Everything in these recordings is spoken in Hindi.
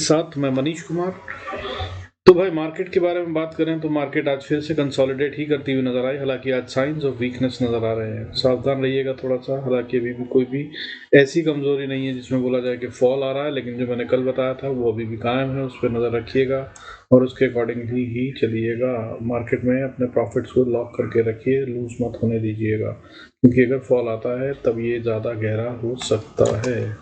साथ मैं मनीष कुमार। तो भाई मार्केट के बारे में बात करें तो मार्केट आज फिर से कंसोलिडेट ही करती हुई नजर आई। हालांकि आज साइंस ऑफ वीकनेस नजर आ रहे हैं, सावधान रहिएगा थोड़ा सा। हालांकि अभी भी कोई भी ऐसी कमजोरी नहीं है जिसमें बोला जाए कि फॉल आ रहा है, लेकिन जो मैंने कल बताया था वो अभी भी कायम है। उस पर नजर रखिएगा और उसके अकॉर्डिंगली ही चलिएगा। मार्केट में अपने प्रॉफिट्स को लॉक करके रखिए, लूज मत होने दीजिएगा, क्योंकि अगर फॉल आता है तब ये ज्यादा गहरा हो सकता है।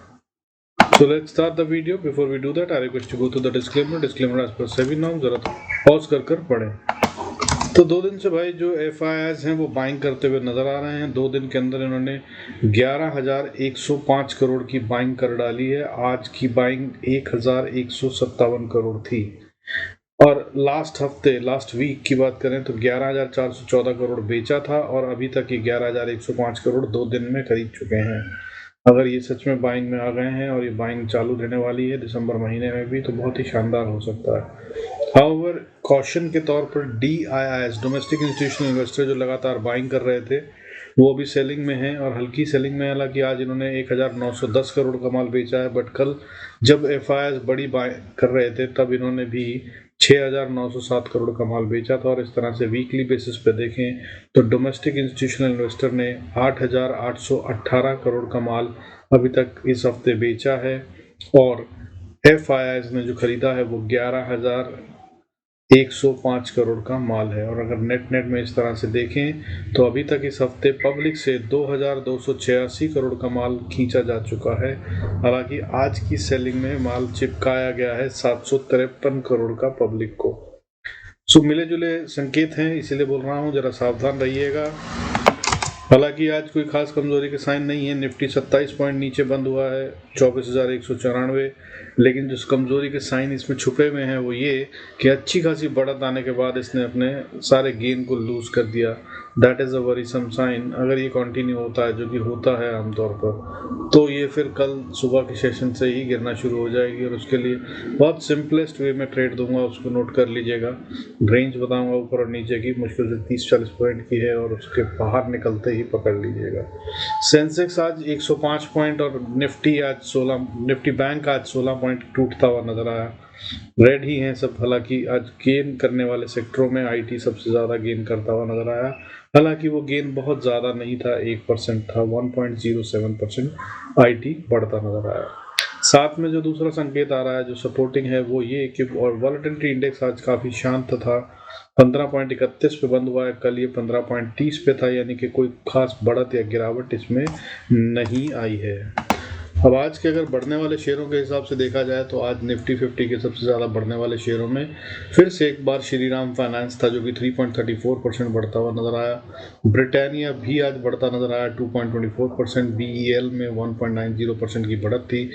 So let's start the video. Before we do that, I request you go to the disclaimer. Disclaimer as per SEBI norms, जरा पॉज कर पढ़ें। तो 2 दिन से भाई जो FIIs हैं वो बाइंग करते हुए नजर आ रहे हैं। 2 दिन के अंदर इन्होंने 11,105 करोड़ की बाइंग कर डाली है। आज की बाइंग 1,157 करोड़ थी। और लास्ट वीक की बात करें तो 11,414 करोड़ बेचा था और अभी तक ये 11,105 करोड़ 2 दिन में खरीद चुके हैं। अगर ये सच में बाइंग में आ गए हैं और ये बाइंग चालू रहने वाली है दिसंबर महीने में भी, तो बहुत ही शानदार हो सकता है। हाउएवर कॉशन के तौर पर DIIs, डोमेस्टिक इंस्टीट्यूशनल इन्वेस्टर, जो लगातार बाइंग कर रहे थे वो भी सेलिंग में हैं और हल्की सेलिंग में। हालांकि आज इन्होंने 1,910 करोड़ का माल बेचा है, बट कल जब FIIs बड़ी बाइंग कर रहे थे तब इन्होंने भी 6,907 करोड़ का माल बेचा था। और इस तरह से वीकली बेसिस पे देखें तो डोमेस्टिक इंस्टीट्यूशनल इन्वेस्टर ने 8,818 करोड़ का माल अभी तक इस हफ्ते बेचा है और FIIs ने जो खरीदा है वो 11,105 करोड़ का माल है। और अगर नेट में इस तरह से देखें तो अभी तक इस हफ्ते पब्लिक से 2,286 करोड़ का माल खींचा जा चुका है। हालांकि आज की सेलिंग में माल चिपकाया गया है 753 करोड़ का पब्लिक को। सो मिले जुले संकेत हैं, इसीलिए बोल रहा हूँ जरा सावधान रहिएगा। हालांकि आज कोई खास कमजोरी के साइन नहीं है। निफ्टी 27 पॉइंट नीचे बंद हुआ है, 24,194। लेकिन जो कमजोरी के साइन इसमें छुपे हुए हैं वो ये कि अच्छी खासी बढ़त आने के बाद इसने अपने सारे गेन को लूज कर दिया। That is a worrisome sign. अगर ये कंटिन्यू होता है, जो कि होता है आमतौर पर, तो ये फिर कल सुबह के सेशन से ही गिरना शुरू हो जाएगी। और उसके लिए बहुत सिंपलेस्ट वे में ट्रेड दूंगा, उसको नोट कर लीजिएगा। रेंज बताऊंगा ऊपर और नीचे की, मुश्किल से 30-40 पॉइंट की है और उसके बाहर निकलते ही पकड़ लीजिएगा। सेंसेक्स आज 105 पॉइंट और निफ्टी बैंक आज 16 पॉइंट टूटता हुआ नजर आया। रेड ही हैं सब। हालांकि आज गेन करने वाले सेक्टरों में IT सबसे ज्यादा गेन करता हुआ नजर आया। हालांकि वो गेन बहुत ज्यादा नहीं था, 1% था, 1.07% IT बढ़ता नजर आया। साथ में जो दूसरा संकेत आ रहा है जो सपोर्टिंग है वो ये कि और वॉलेटिलिटी इंडेक्स आज काफी शांत था, 15.31 पे बंद हुआ है। कल ये 15.30 पे था, यानी कि कोई खास बढ़त या गिरावट इसमें नहीं आई है। अब आज के अगर बढ़ने वाले शेयरों के हिसाब से देखा जाए तो आज निफ्टी 50 के सबसे ज़्यादा बढ़ने वाले शेयरों में फिर से एक बार श्रीराम फाइनेंस था, जो कि 3.34% बढ़ता हुआ नजर आया। ब्रिटानिया भी आज बढ़ता नजर आया, 2.24%। BEL में 1.90% की बढ़त थी।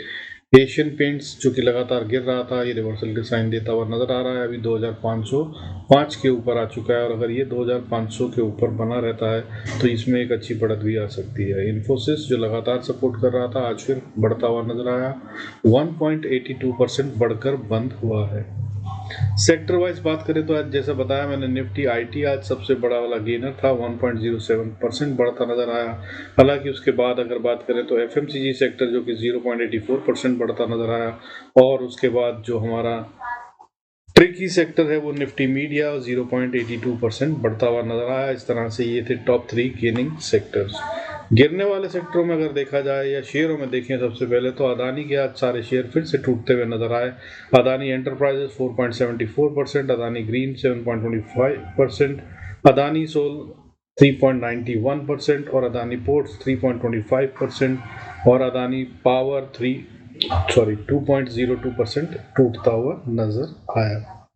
एशियन पेंट्स जो कि लगातार गिर रहा था, ये रिवर्सल के साइन देता हुआ नजर आ रहा है। अभी 2,505 के ऊपर आ चुका है और अगर ये 2,500 के ऊपर बना रहता है तो इसमें एक अच्छी बढ़त भी आ सकती है। इन्फोसिस जो लगातार सपोर्ट कर रहा था आज फिर बढ़ता हुआ नजर आया, 1.82% बढ़कर बंद हुआ है। सेक्टर वाइज बात करें तो आज जैसा बताया मैंने, निफ्टी IT आज सबसे बड़ा वाला गेनर था, 1.07% बढ़ता नजर आया। हालांकि उसके बाद अगर बात करें तो FMCG सेक्टर जो कि 0.84% बढ़ता नजर आया। और उसके बाद जो हमारा ट्रिकी सेक्टर है वो निफ्टी मीडिया 0.82% बढ़ता हुआ नजर आया। इस तरह से ये थे टॉप 3 गेनिंग सेक्टर्स। गिरने वाले सेक्टरों में अगर देखा जाए या शेयरों में देखें, सबसे पहले तो अदानी के आज सारे शेयर फिर से टूटते हुए नजर आए। अदानी एंटरप्राइजेस 4.74%, अदानी ग्रीन 7.25%, अदानी सोल 3.91% और अदानी पोर्ट्स 3.25% और अदानी पावर 2.02% टूटता हुआ नजर आया।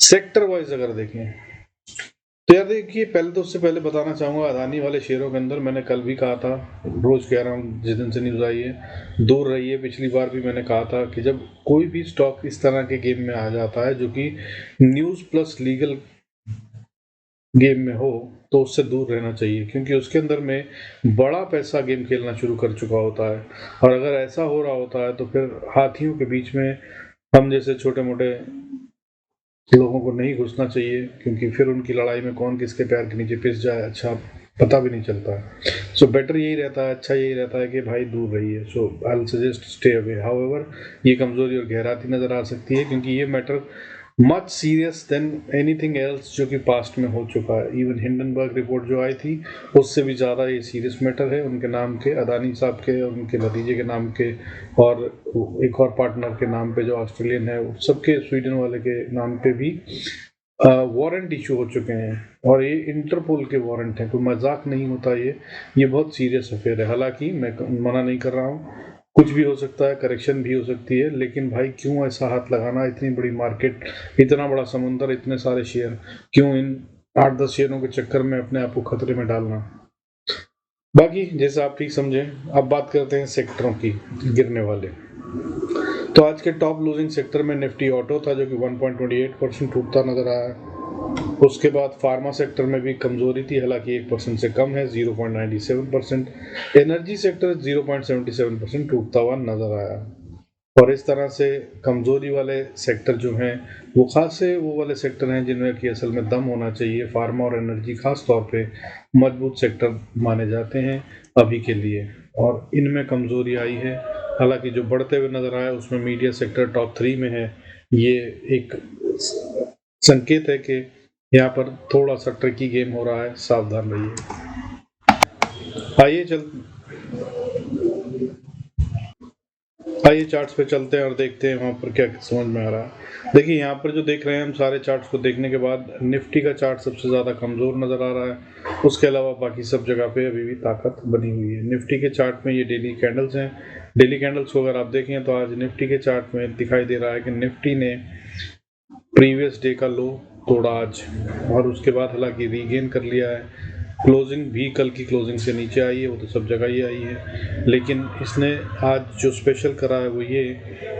सेक्टर वाइज अगर देखें तो यार देखिए, पहले तो उससे पहले बताना चाहूंगा अदानी वाले शेयरों के अंदर मैंने कल भी कहा था, रोज कह रहा हूँ जिस दिन से न्यूज आई है दूर रहिए। पिछली बार भी मैंने कहा था कि जब कोई भी स्टॉक इस तरह के गेम में आ जाता है जो कि न्यूज प्लस लीगल गेम में हो तो उससे दूर रहना चाहिए, क्योंकि उसके अंदर में बड़ा पैसा गेम खेलना शुरू कर चुका होता है। और अगर ऐसा हो रहा होता है तो फिर हाथियों के बीच में हम जैसे छोटे मोटे लोगों को नहीं घुसना चाहिए, क्योंकि फिर उनकी लड़ाई में कौन किसके पैर के नीचे पिस जाए अच्छा पता भी नहीं चलता है। सो बेटर यही रहता है, अच्छा यही रहता है कि भाई दूर रहिए। So I will suggest stay away. However ये कमजोरी और गहराती नजर आ सकती है क्योंकि ये matter much serious than anything else जो कि पास्ट में हो चुका है। इवन हिंडनबर्ग रिपोर्ट जो आई थी उससे भी ज़्यादा ये सीरियस मैटर है। उनके नाम के, अदानी साहब के और उनके भतीजे के नाम के और एक और पार्टनर के नाम पे जो ऑस्ट्रेलियन है, सबके, स्वीडन वाले के नाम पे भी वारंट इशू हो चुके हैं और ये इंटरपोल के वारंट हैं। कोई मजाक नहीं होता, ये बहुत सीरियस अफेयर है। हालांकि मैं मना नहीं कर रहा हूँ, कुछ भी हो सकता है, करेक्शन भी हो सकती है, लेकिन भाई क्यों ऐसा हाथ लगाना? इतनी बड़ी मार्केट, इतना बड़ा समुंदर, इतने सारे शेयर, क्यों इन 8-10 शेयरों के चक्कर में अपने आप को खतरे में डालना? बाकी जैसा आप ठीक समझें। अब बात करते हैं सेक्टरों की, गिरने वाले। तो आज के टॉप लूजिंग सेक्टर में निफ्टी ऑटो था जो कि 1.28% टूटता नजर आया। उसके बाद फार्मा सेक्टर में भी कमजोरी थी, हालांकि 1% से कम है, 0.97%। एनर्जी सेक्टर 0.77% टूटता हुआ नजर आया। और इस तरह से कमजोरी वाले सेक्टर जो हैं वो खासे वो वाले सेक्टर हैं जिनमें कि असल में दम होना चाहिए। फार्मा और एनर्जी खास तौर पे मजबूत सेक्टर माने जाते हैं अभी के लिए, और इनमें कमजोरी आई है। हालांकि जो बढ़ते हुए नजर आया उसमें मीडिया सेक्टर टॉप 3 में है। ये एक संकेत है कि यहाँ पर थोड़ा सा ट्रिकी गेम हो रहा है, सावधान रहिए। आइए चार्ट्स पे चलते हैं और देखते हैं वहाँ पर क्या समझ में आ रहा है। देखिए यहाँ पर जो देख रहे हैं हम, सारे चार्ट्स को देखने के बाद निफ्टी का चार्ट सबसे ज़्यादा कमज़ोर नज़र आ रहा है। उसके अलावा बाकी सब जगह पे अभी भी ताकत बनी हुई है। निफ्टी के चार्ट में ये डेली कैंडल्स हैं। डेली कैंडल्स को अगर आप देखें तो आज निफ्टी के चार्ट में दिखाई दे रहा है कि निफ्टी ने प्रीवियस डे का लो तोड़ा आज, और उसके बाद हालांकि रीगेन कर लिया है। क्लोजिंग भी कल की क्लोजिंग से नीचे आई है, वो तो सब जगह ही आई है, लेकिन इसने आज जो स्पेशल करा है वो ये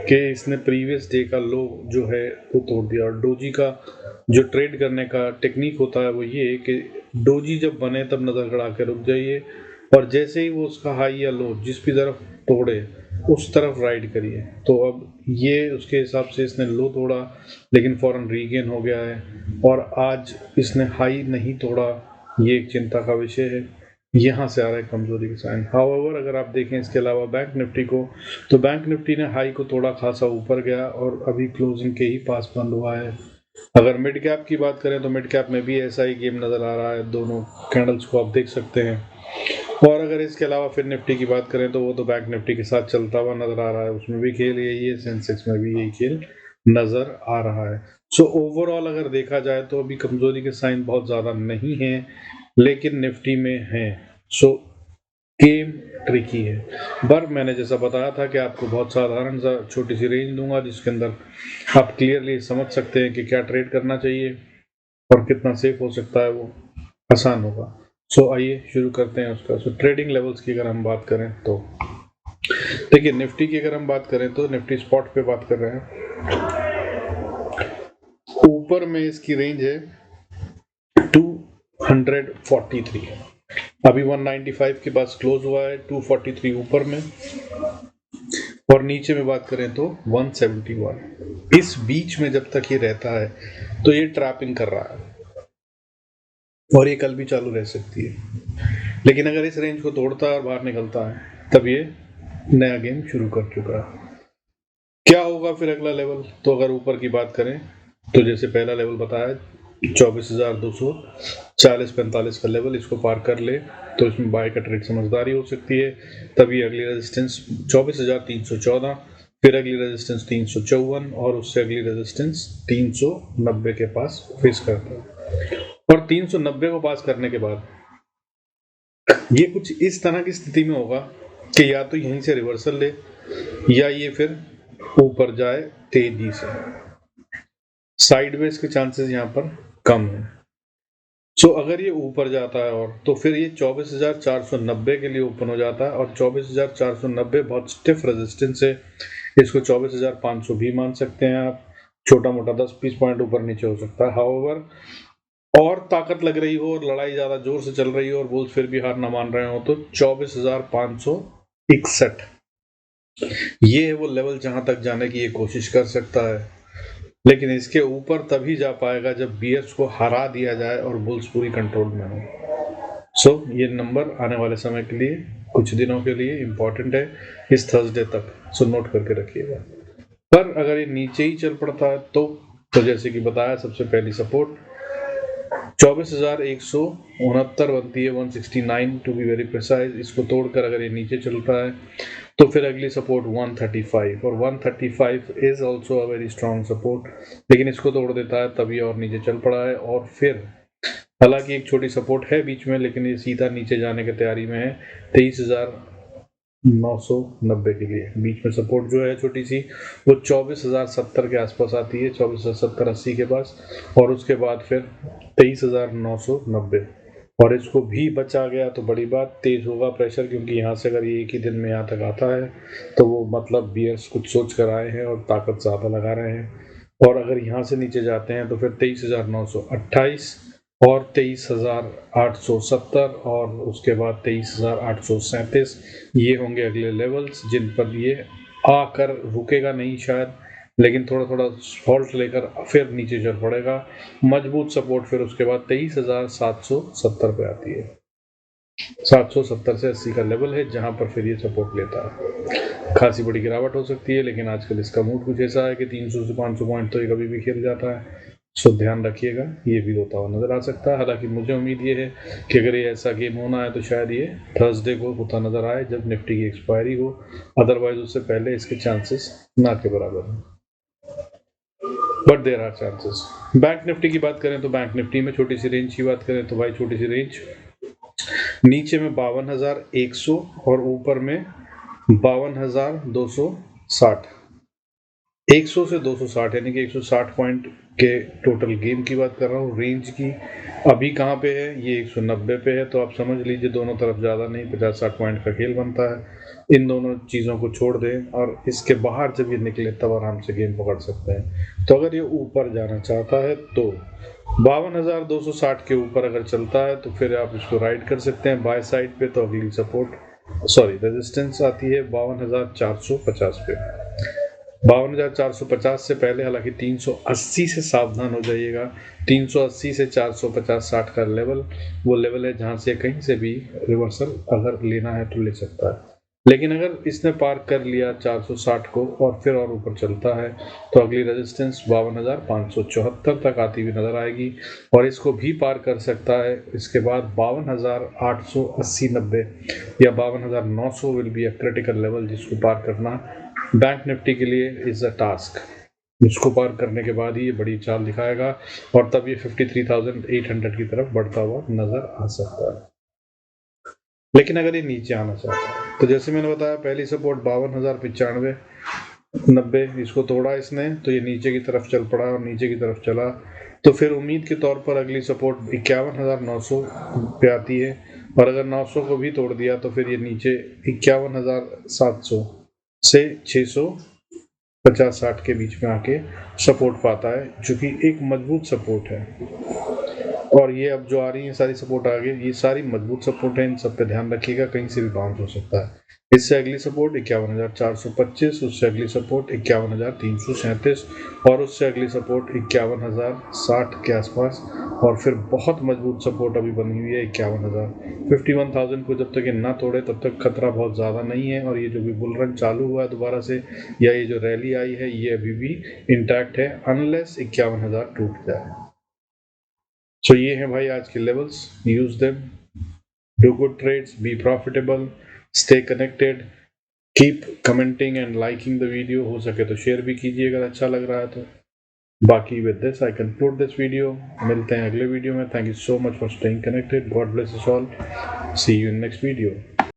कि इसने प्रीवियस डे का लो जो है वो तोड़ दिया। और डोजी का जो ट्रेड करने का टेक्निक होता है वो ये कि डोजी जब बने तब नज़र गड़ा के रुक जाइए, और जैसे ही वो उसका हाई या लो जिस भी तरफ तोड़े उस तरफ राइड करिए। तो अब ये उसके हिसाब से इसने लो तोड़ा, लेकिन फौरन रीगेन हो गया है, और आज इसने हाई नहीं तोड़ा, ये एक चिंता का विषय है। यहाँ से आ रहा है कमजोरी के साइन। हाउएवर अगर आप देखें इसके अलावा बैंक निफ्टी को, तो बैंक निफ्टी ने हाई को थोड़ा खासा ऊपर गया और अभी क्लोजिंग के ही पास बंद हुआ है। अगर मिड कैप की बात करें तो मिड कैप में भी ऐसा ही गेम नजर आ रहा है, दोनों कैंडल्स को आप देख सकते हैं। और अगर इसके अलावा फिर निफ्टी की बात करें तो वो तो बैंक निफ्टी के साथ चलता हुआ नजर आ रहा है, उसमें भी खेल यही है, सेंसेक्स में भी यही खेल नजर आ रहा है। सो ओवरऑल अगर देखा जाए तो अभी कमजोरी के साइन बहुत ज़्यादा नहीं है, लेकिन निफ्टी में है। सो गेम ट्रिकी है। पर मैंने जैसा बताया था कि आपको बहुत साधारण सा छोटी सी रेंज दूंगा जिसके अंदर आप क्लियरली समझ सकते हैं कि क्या ट्रेड करना चाहिए और कितना सेफ हो सकता है, वो आसान होगा। सो आइए शुरू करते हैं उसका। सो ट्रेडिंग लेवल्स की अगर हम बात करें तो देखिए, निफ्टी की अगर हम बात करें तो निफ्टी स्पॉट पे बात कर रहे हैं। ऊपर में इसकी रेंज है 243, अभी 195 के पास क्लोज हुआ है, 243 ऊपर में, और नीचे में बात करें तो 171। इस बीच में जब तक ये रहता है तो ये ट्रैपिंग कर रहा है और ये कल भी चालू रह सकती है। लेकिन अगर इस रेंज को तोड़ता है और बाहर निकलता है तब ये नया गेम शुरू कर चुका है। क्या होगा फिर अगला लेवल? तो अगर ऊपर की बात करें तो जैसे पहला लेवल बताया 24,240-45 का लेवल, इसको पार कर ले तो इसमें बाय का ट्रेड समझदारी हो सकती है। तभी अगली रेजिस्टेंस 24,314, फिर अगली रेजिस्टेंस 354 और उससे अगली रेजिस्टेंस 390 के पास फेस करता है। और 390 को पास करने के बाद ये कुछ इस तरह की स्थिति में होगा कि या तो यहीं से रिवर्सल ले या ये फिर ऊपर जाए तेजी से। साइडवेज के चांसेस यहाँ पर कम है। सो अगर ये ऊपर जाता है और तो फिर ये 24,490 के लिए ओपन हो जाता है, और 24,490 बहुत स्टिफ रेजिस्टेंस है। इसको 24,500 भी मान सकते हैं आप, छोटा मोटा 10-20 पॉइंट ऊपर नीचे हो सकता है। हाउएवर और ताकत लग रही हो और लड़ाई ज्यादा जोर से चल रही हो और बुल्स फिर भी हार ना मान रहे हो तो 24,561 ये है वो लेवल जहां तक जाने की ये कोशिश कर सकता है। लेकिन इसके ऊपर तभी जा पाएगा जब बीएस को हरा दिया जाए और बुल्स पूरी कंट्रोल में हो। ये नंबर आने वाले समय के लिए, कुछ दिनों के लिए इम्पोर्टेंट है, इस थर्सडे तक, नोट करके रखिएगा। पर अगर ये नीचे ही चल पड़ता है तो जैसे कि बताया, सबसे पहली सपोर्ट 24,169 बनती है, 169 टू बी वेरी प्रिसाइज। इसको तोड़कर अगर ये नीचे चलता है तो फिर अगली सपोर्ट 135, और 135 is also a very strong support, लेकिन इसको तोड़ देता है तभी और नीचे चल पड़ा है। और फिर हालांकि एक छोटी सपोर्ट है बीच में, लेकिन ये सीधा नीचे जाने की तैयारी में है 23,990 के लिए। बीच में सपोर्ट जो है छोटी सी, वो 24,070 के आसपास आती है, 24,070-80 के पास, और उसके बाद फिर 23,990। और इसको भी बचा गया तो बड़ी बात, तेज होगा प्रेशर, क्योंकि यहाँ से अगर ये एक ही दिन में यहाँ तक आता है तो वो मतलब बियर्स कुछ सोच कर आए हैं और ताकत ज़्यादा लगा रहे हैं। और अगर यहाँ से नीचे जाते हैं तो फिर 23,928 और 23,870 और उसके बाद 23,837, ये होंगे अगले लेवल्स जिन पर ये आकर रुकेगा नहीं शायद, लेकिन थोड़ा थोड़ा फॉल्ट लेकर फिर नीचे चल पड़ेगा। मजबूत सपोर्ट फिर उसके बाद 23,770 पे आती है। 770 से 80 का लेवल है जहां पर फिर ये सपोर्ट लेता है। खासी बड़ी गिरावट हो सकती है, लेकिन आजकल इसका मूड कुछ ऐसा है कि 300 से 500 पॉइंट तो ये कभी भी गिर जाता है। ध्यान रखिएगा, ये भी होता हुआ नजर आ सकता है। हालांकि मुझे उम्मीद ये है कि अगर ये ऐसा गेम होना है तो शायद ये थर्सडे को होता नजर आए, जब निफ्टी की एक्सपायरी हो। अदरवाइज उससे पहले इसके चांसेस ना के बराबर हैं, but there are chances. Bank Nifty की बात करें तो बैंक निफ्टी में छोटी सी रेंज की बात करें तो भाई छोटी सी रेंज, नीचे में 52,100 और ऊपर में 52,260। 100 से 260 यानी कि 160 पॉइंट के टोटल गेम की बात कर रहा हूँ। रेंज की अभी कहाँ पे है, ये 190 पे है, तो आप समझ लीजिए दोनों तरफ ज़्यादा नहीं, 50-60 पॉइंट का खेल बनता है। इन दोनों चीज़ों को छोड़ दें और इसके बाहर जब ये निकले तब आराम से गेम पकड़ सकते हैं। तो अगर ये ऊपर जाना चाहता है तो 52,260 के ऊपर अगर चलता है तो फिर आप इसको राइड कर सकते हैं बाय साइड पे। तो अगली सपोर्ट रेजिस्टेंस आती है 52,450 पे। 52,450 से पहले हालांकि 380 से सावधान हो जाइएगा। 380 से 450-60 का लेवल वो लेवल है जहां से कहीं से भी रिवर्सल अगर लेना है तो ले सकता है। लेकिन अगर इसने पार कर लिया 460 को और फिर और ऊपर चलता है तो अगली रेजिस्टेंस 52,574 तक आती हुई नजर आएगी, और इसको भी पार कर सकता है। इसके बाद 52,880-90 या 52,900 will be a critical level, जिसको पार करना बैंक निफ्टी के लिए इज अ टास्क। इसको पार करने के बाद ही ये बड़ी चाल दिखाएगा और तब ये 53,800 की तरफ बढ़ता हुआ नजर आ सकता है। लेकिन अगर ये नीचे आना चाहता है तो जैसे मैंने बताया, पहली सपोर्ट 52,095-90, इसको तोड़ा इसने तो ये नीचे की तरफ चल पड़ा और नीचे की तरफ चला तो फिर उम्मीद के तौर पर अगली सपोर्ट 51,900 पे आती है, और अगर 900 को भी तोड़ दिया तो फिर ये नीचे 51,700 से 650-60 के बीच में आके सपोर्ट पाता है, जो कि एक मजबूत सपोर्ट है। और ये अब जो आ रही है सारी सपोर्ट आगे, ये सारी मजबूत सपोर्ट है, इन सब पे ध्यान रखिएगा, कहीं से भी बाउंस हो सकता है। इससे अगली सपोर्ट 51,425, उससे अगली सपोर्ट 51,337 और उससे अगली सपोर्ट 51,060 के आसपास, और फिर बहुत मजबूत सपोर्ट अभी बनी हुई है 51,000 को जब तक ये ना तोड़े तब तक खतरा बहुत ज़्यादा नहीं है। और ये जो भी बुल रन चालू हुआ है दोबारा से, या ये जो रैली आई है, ये अभी भी इंटैक्ट है अनलेस 51,000 टूट जाए। So ये हैं भाई आज के levels, use them, do good trades, be profitable, stay connected, keep commenting and liking the video. हो सके तो शेयर भी कीजिए अगर अच्छा लग रहा है तो। बाकी with this I conclude this video. मिलते हैं अगले वीडियो में। Thank you so much for staying connected. God bless us all. See you in next video.